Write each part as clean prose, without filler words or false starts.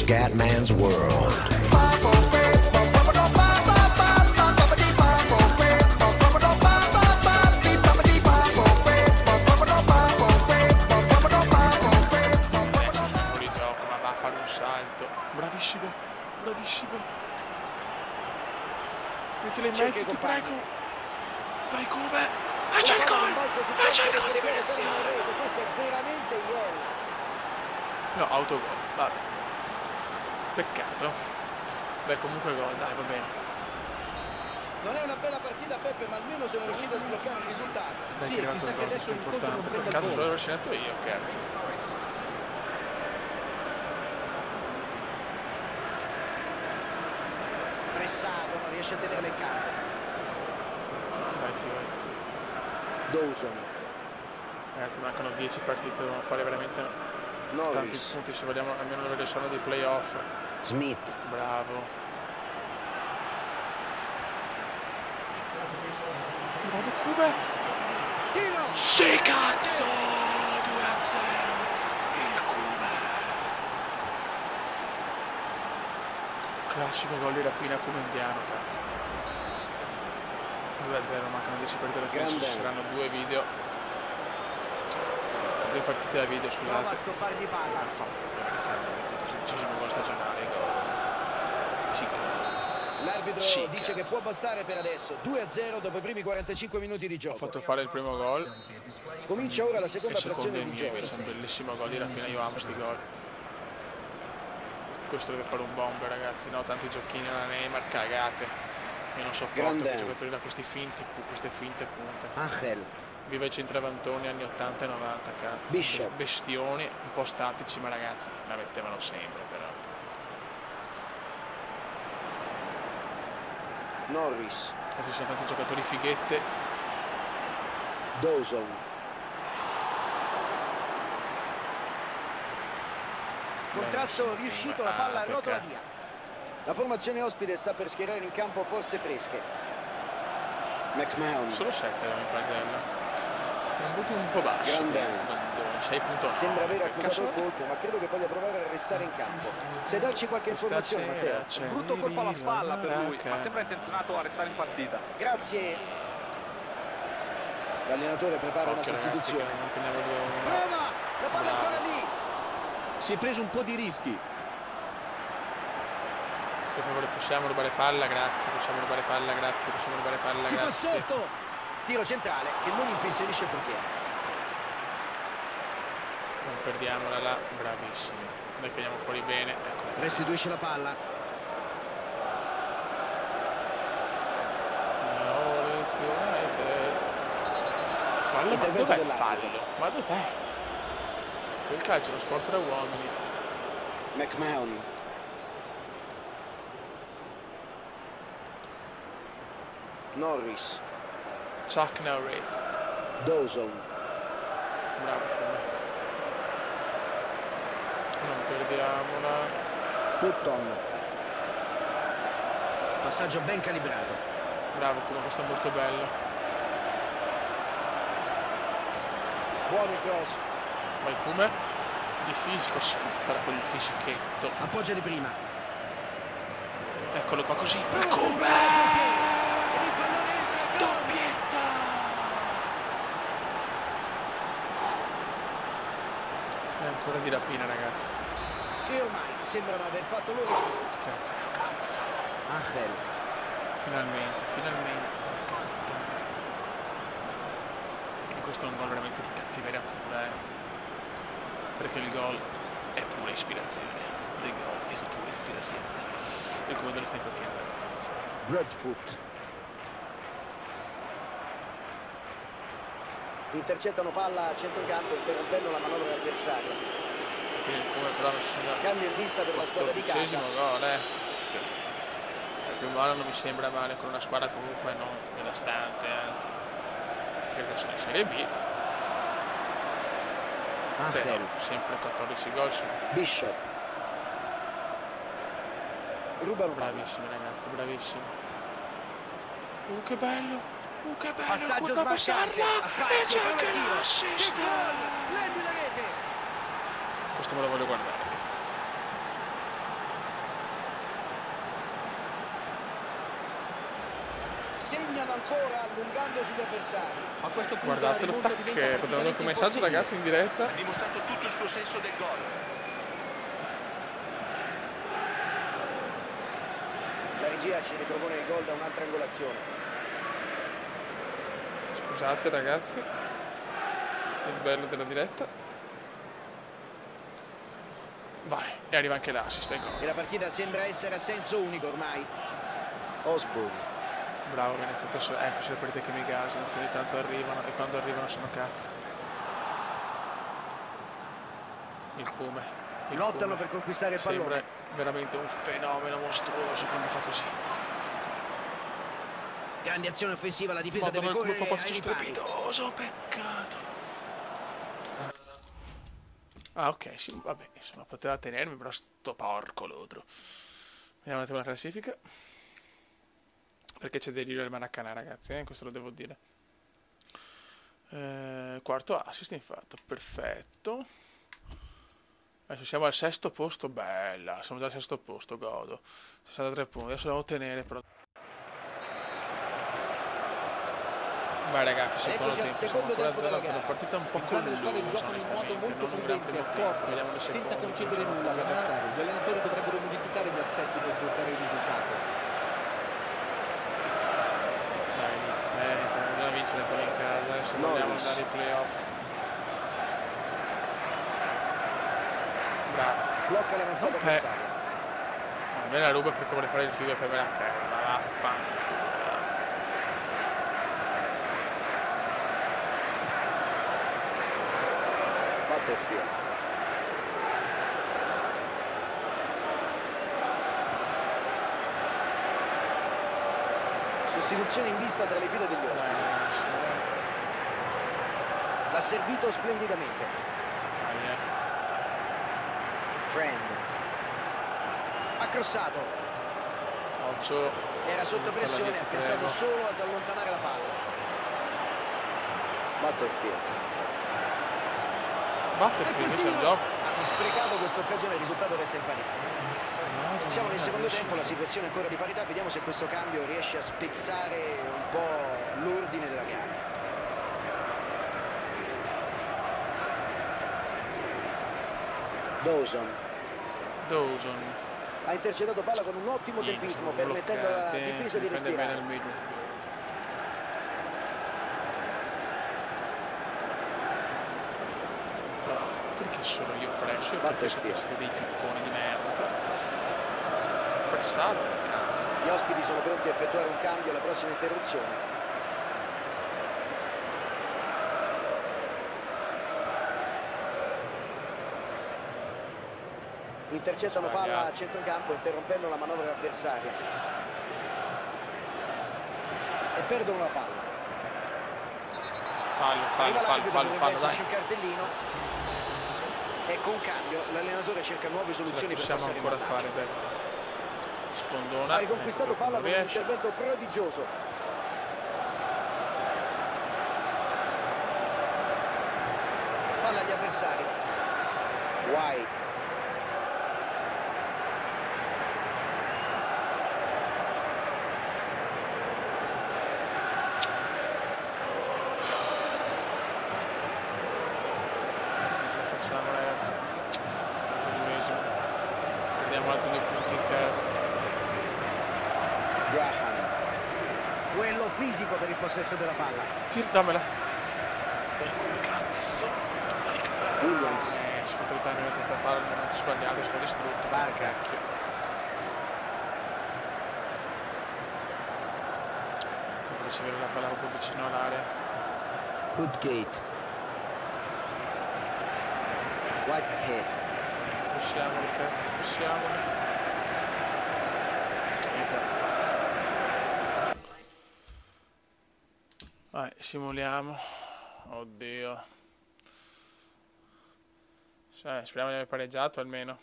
Scatman's World. Fuori gioco, ma va a fare un salto. Bravissimo, bravissimo. Mettila in mezzo, ti prego. Vai come? Ah, c'è il gol! Ah, c'è il gol di Veneziano! Questo è veramente ieri. No, autogol, vabbè. Peccato. Beh, comunque gol, dai, va bene. Non è una bella partita, Peppe, ma almeno sono riuscito a sbloccare il risultato. Dai, Sì, che chissà che gol, adesso questo è il conto non importante. prenda Peccato il se volo. l'avevo segnato io, cazzo. Pressato, non riesce a tenerla in campo. Dai, fiori. Dawson. Ragazzi, mancano 10 partite, dobbiamo fare veramente tanti Norris. punti se vogliamo almeno avere solo dei playoff. Smith. Bravo. Bravo Cube. Tiro. Sì, cazzo! 2-0. Il Cube. Classico gol di rapina come indiano, cazzo. 2-0, mancano 10 partite alla fine, ci Grande. saranno due video. Due partite da video, Prova a scusate. stoppargli palla. Per favore, il 13° gol stagionale, gol. Sì, gol. L'arbitro Sì, dice cazzo. che può bastare per adesso. 2-0 dopo i primi 45 minuti di Ho gioco. fatto fare il primo gol. Comincia ora la E seconda il secondo frazione è di mio gioco. invece, è un bellissimo gol di rapina, io amo sti gol. Questo deve fare un bomber, ragazzi, no? Tanti giochini alla Neymar, cagate. Io non sopporto Grande. quei giocatori da queste finte punte. Angel. Viva i centravantoni anni 80 e 90, cazzo. Bishop. Bestioni, un po' statici, ma ragazzi, la mettevano sempre però. Norris. Ci sono tanti giocatori fighette. Dawson. Contrasto riuscito, la palla rotola via. La formazione ospite sta per schierare in campo forze fresche. McMahon. Solo 7 in pagella. Un voto un po' basso. Grande. 6.9. Sembra aver accusato Cazzo, il colpo, ma credo che voglia provare a restare in campo. Sai darci qualche informazione, Matteo? c'è Brutto colpo alla spalla per lui, Maraca. ma sembra intenzionato a restare in partita. Grazie. L'allenatore prepara una Occhio, ragazzi, che sostituzione. non impegniamo il 2-1. Prova! La palla è ancora lì! Si è preso un po' di rischi. Per favore, possiamo rubare palla, grazie. Possiamo rubare palla, grazie. Possiamo rubare palla, Si fa grazie. sotto! Tiro centrale che non impensierisce il portiere. Non perdiamola là, bravissimi. Noi veniamo fuori bene. Eccola. Restituisce la palla. Fallo, ma Intervento dov'è il dell'arbitro. fallo? Ma dov'è? Il calcio è uno sport tra uomini. McMahon. Norris. Chuck Norris. Dawson. Bravo come. Non perdiamola. Hutton. Passaggio ben calibrato. Bravo come, questo è molto bello. Buono il cross. Vai come? Di fisico, sfruttala quel fisichetto. Appoggia di prima. Eccolo qua così. Ma come? Ed il pallone Doppietta! E ancora di rapina, ragazzi. e ormai sembrano aver fatto loro. 3-0, cazzo. Angel. Finalmente, finalmente. Porca puttana. E questo è un gol veramente di cattiveria pura, perché il gol è pura ispirazione. The goal è pura ispirazione. E come lo sta impazzendo, ragazzi. Bradfoot. Intercettano palla a centrocampo interrompendo la manovra avversaria. Quindi come però mi sembra Cambio in vista per la squadra di casa. 14° gol, Sì. Il primo anno non mi sembra male con una squadra comunque non devastante, anzi. Perché sono in Serie B. Però Angel. sempre 14 gol su. Bishop. Rubano palla. Bravissimi ragazzi, bravissimi. Che bello! Che bello! Passaggio Curva a smaccante. passarla! A spazio, E c'è prova anche il tiro. l'assist! Che gol! Splendida rete! Questo me lo voglio guardare, cazzo. segnano ancora allungando sugli avversari. A questo punto Guardate lo tac, potete mandare un messaggio ragazzi in diretta. Ha dimostrato tutto il suo senso del gol. La regia ci ripropone il gol da un'altra angolazione. Scusate ragazzi, il bello della diretta. Vai, e arriva anche l'assist e gol. E la partita sembra essere a senso unico ormai. Osborne. Bravo Venezia, queste le partite che mi gasano, ogni tanto arrivano e quando arrivano sono cazzo. Il Cume. Lottano per conquistare il pallone. Sembra veramente un fenomeno mostruoso quando fa così. Grande azione offensiva, la difesa Madonna, deve come correre fa passaggio ai ripari. strepitoso, peccato. Ah ok, sì, vabbè, insomma, poteva tenermi, però sto porco lodro. Vediamo un attimo la classifica. Perché c'è delirio del Maracanã, ragazzi, questo lo devo dire. Quarto assist, infatti, perfetto. Adesso siamo al sesto posto, bella, siamo già al sesto posto, godo. 63 punti, adesso devo ottenere però. Vai ragazzi, secondo tempo, siamo ancora 0-0, una partita un po' Entrambe le squadre conlusa, giocano in modo onestamente, molto non un gran prudente, primo tempo, accorto, vediamo le senza seconde, concedere come nulla sono. all'avversario. Gli allenatori dovrebbero modificare gli assetti per sbloccare il risultato. Dai, inizia, dobbiamo vincere quelli in casa, adesso vogliamo andare ai playoff. Bravo. Blocca l'avanzata avversaria. A me la ruba perché vuole fare il figo e poi me la perde, ma vaffanculo. Butterfield. Sostituzione in vista tra le file degli ospiti. L'ha servito splendidamente. Friend. Ha crossato. Occhio. Era sotto pressione, ha pensato solo ad allontanare la palla. Butterfield. Butterfield invece al gioco. Ha sprecato questa occasione, il risultato resta in parità. Siamo nel secondo tempo, la situazione è ancora di parità, vediamo se questo cambio riesce a spezzare un po' l'ordine della gara. Dawson ha intercettato palla con un ottimo tempismo, permettendo alla difesa di difende bene respirare. il Middlesbrough. Perché solo io presso? Perché siete dei pipponi di merda. Pressate la cazzo. Gli ospiti sono pronti a effettuare un cambio alla prossima interruzione. Intercettano palla a centrocampo interrompendo la manovra avversaria. E perdono la palla. Fallo, dai. Un cartellino. Ecco un cambio, l'allenatore cerca nuove soluzioni per passare in vantaggio. Possiamo ancora fare, Spondona. Ha riconquistato palla con un intervento prodigioso. Palla agli avversari. White. Facciamo ragazzi, 72esimo, prendiamo altri 2 punti in casa. Graham, quello fisico per il possesso della palla. Dammela. Dai come cazzo. Dai Williams. Si fa trattare in questa palla nel momento sbagliato, sono distrutto. Barca. Cacchio. Devo ricevere la palla proprio vicino all'area. Woodgate. Whitehead. Pressiamoli cazzo, pressiamoli. Niente da fare. Vai, simuliamo. Oddio. Speriamo di aver pareggiato almeno.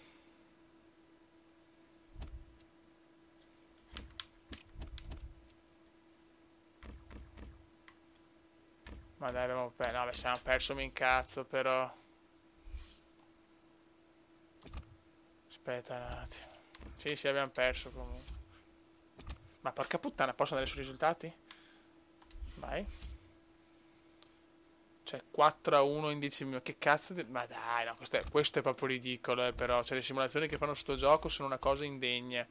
Ma dai, abbiamo perso. No, abbiamo perso un incazzo però. Aspetta un attimo. Sì, abbiamo perso comunque. Ma porca puttana, posso andare sui risultati? Vai. Cioè 4-1 in 10 minuti. Che cazzo di... Ma dai, no, questo è proprio ridicolo, però. Cioè le simulazioni che fanno sto gioco sono una cosa indegna.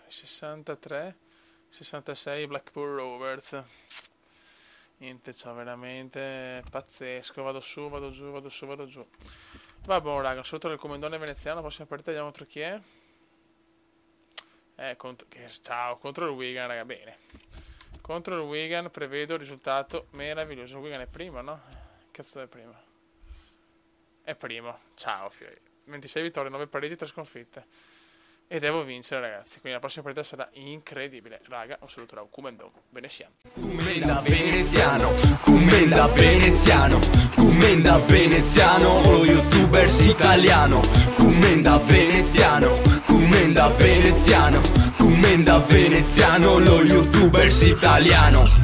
63, 66 Blackpool Rovers. Niente, ciò veramente pazzesco. Vado su, vado giù, vado su, vado giù. Va buono, raga, sotto il comandone veneziano. La prossima partita vediamo contro chi è. Ciao, contro il Wigan, raga, bene. Contro il Wigan prevedo risultato meraviglioso. Il Wigan è primo, no? Cazzo è primo? È primo. Ciao, fiori. 26 vittorie, 9 pareggi, 3 sconfitte. E devo vincere, ragazzi. Quindi la prossima partita sarà incredibile. Raga, un saluto da Kumendon. Bene siamo. Commenda veneziano, commenda veneziano, commenda veneziano, lo youtubers italiano. Commenda veneziano, commenda veneziano, commenda veneziano, lo youtubers italiano.